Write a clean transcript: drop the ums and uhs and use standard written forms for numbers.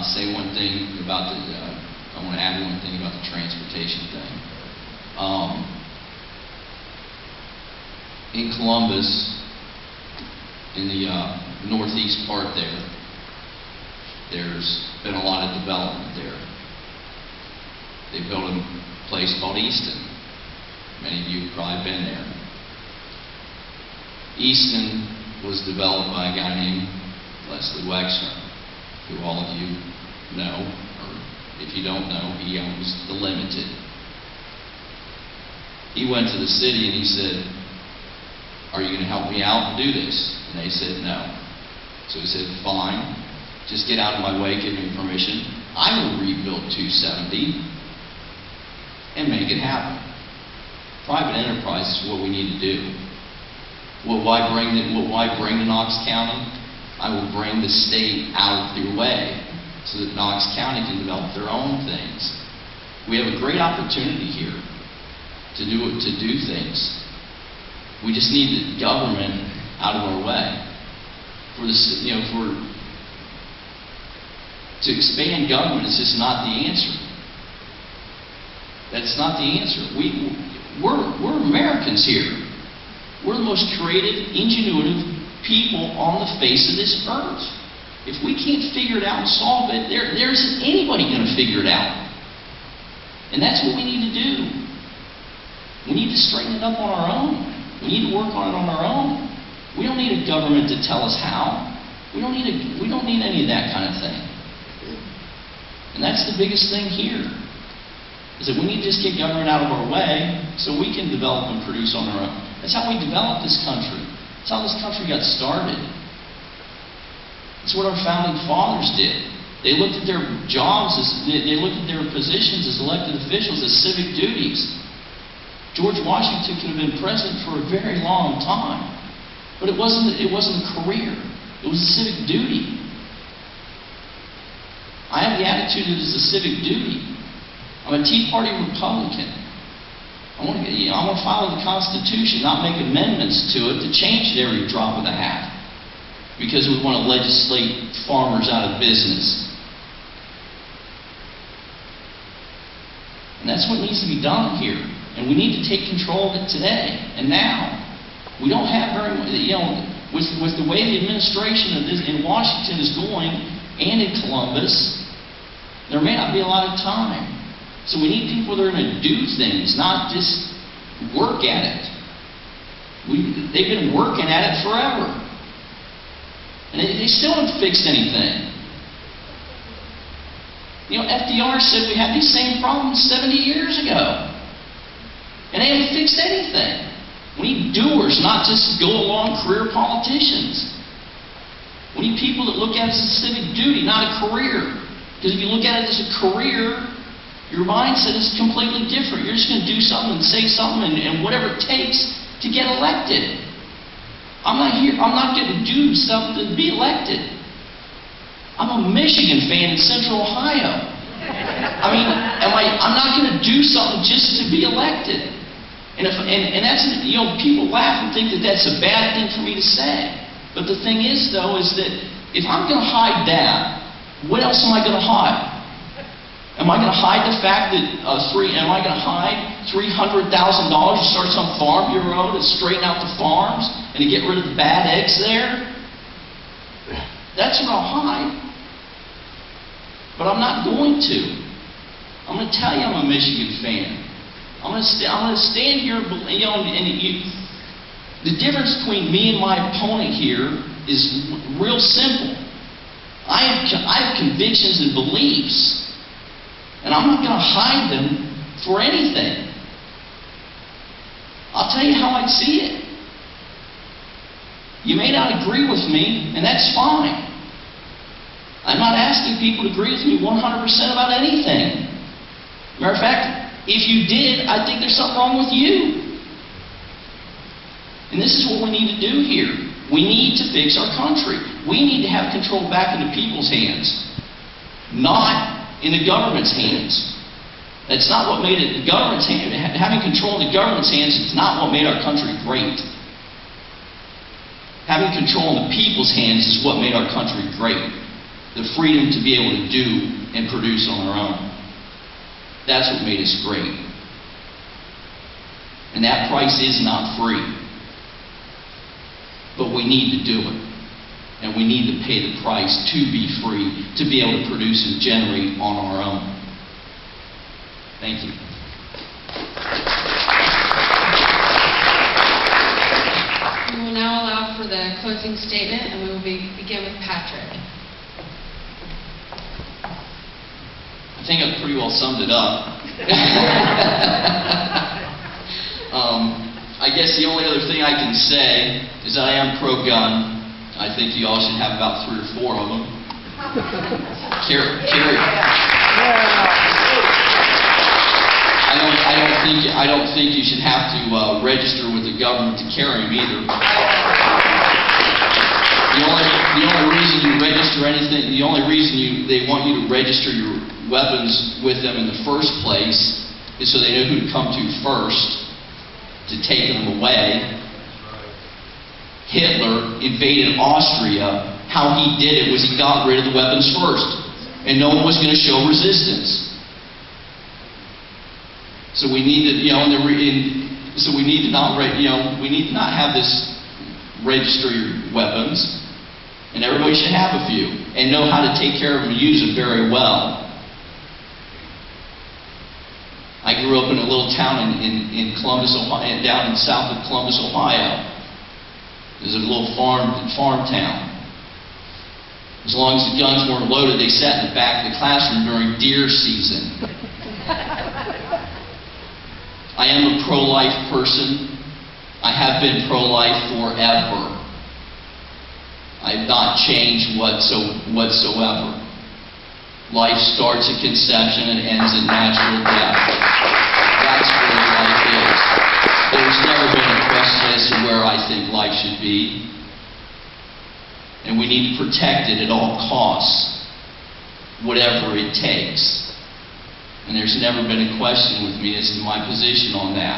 say one thing about the, I want to add one thing about the transportation thing. In Columbus, in the northeast part there, there's been a lot of development there. They built a place called Easton. Many of you have probably been there. Easton was developed by a guy named Leslie Wexner, who all of you know, or if you don't know, he owns the Limited. He went to the city and he said, "Are you going to help me out and do this?" And they said no. So he said, "Fine, just get out of my way, give me permission. I will rebuild 270 and make it happen." Private enterprise is what we need to do. Well, why bring to Knox County? I will bring the state out of their way so that Knox County can develop their own things. We have a great opportunity here to do things. We just need the government out of our way. To expand government is just not the answer. That's not the answer. We're Americans here. We're the most creative, ingenuitive people on the face of this earth. If we can't figure it out and solve it, there isn't anybody going to figure it out. And that's what we need to do. We need to straighten it up on our own. We need to work on it on our own. We don't need a government to tell us how. We don't need any of that kind of thing. And that's the biggest thing here, is that we need to just get government out of our way so we can develop and produce on our own. That's how we developed this country. That's how this country got started. That's what our founding fathers did. They looked at their jobs, they looked at their positions as elected officials as civic duties. George Washington could have been president for a very long time, but it wasn't a career. It was a civic duty. I have the attitude that it's a civic duty. I'm a Tea Party Republican. I want to follow the Constitution, not make amendments to it to change it every drop of the hat because we want to legislate farmers out of business. And that's what needs to be done here. And we need to take control of it today and now. We don't have very much, with the way the administration of this in Washington is going and in Columbus, there may not be a lot of time. So we need people that are going to do things, not just work at it. They've been working at it forever. And they still haven't fixed anything. FDR said we had these same problems 70 years ago. And they haven't fixed anything. We need doers, not just go-along career politicians. We need people that look at it as a civic duty, not a career. Because if you look at it as a career, your mindset is completely different. You're just going to do something and say something and whatever it takes to get elected. I'm not going to do something to be elected. I'm a Michigan fan in Central Ohio. I'm not going to do something just to be elected. And that's, people laugh and think that that's a bad thing for me to say. But the thing is, though, is that if I'm going to hide that, what else am I going to hide? Am I going to hide the fact that am I going to hide $300,000 to start some farm bureau to straighten out the farms and to get rid of the bad eggs there? That's what I'll hide. But I'm not going to. I'm going to tell you I'm a Michigan fan. I'm going to stand here, the difference between me and my opponent here is real simple. I have convictions and beliefs. And I'm not going to hide them for anything. I'll tell you how I see it. You may not agree with me, and that's fine. I'm not asking people to agree with me 100% about anything. Matter of fact, if you did, I think there's something wrong with you. And this is what we need to do here. We need to fix our country. We need to have control back in the people's hands, not in the government's hands. That's not what made it the government's hands. Having control in the government's hands is not what made our country great. Having control in the people's hands is what made our country great. the freedom to be able to do and produce on our own. That's what made us great. And that price is not free. But we need to do it. And we need to pay the price to be free, to be able to produce and generate on our own. Thank you. We will now allow for the closing statement, and we will begin with Patrick. I think I've pretty well summed it up. I guess the only other thing I can say is that I am pro-gun. I think you all should have about 3 or 4 of them. Carry. I don't think you should have to register with the government to carry them either. The only reason you register anything, the only reason they want you to register your weapons with them in the first place is so they know who to come to first to take them away. Hitler invaded Austria. How he did it was he got rid of the weapons first, and no one was going to show resistance. So we need to, so we need to not, we need to not have this register your weapons, and everybody should have a few and know how to take care of them and use them very well. I grew up in a little town in Columbus, Ohio, down in south of Columbus, Ohio. It was a little farm town. As long as the guns weren't loaded, they sat in the back of the classroom during deer season. I am a pro-life person. I have been pro-life forever. I have not changed whatsoever. Life starts at conception and ends at natural death. That's where life is. There's never been a question as to where I think life should be. And we need to protect it at all costs, whatever it takes. And there's never been a question with me as to my position on that.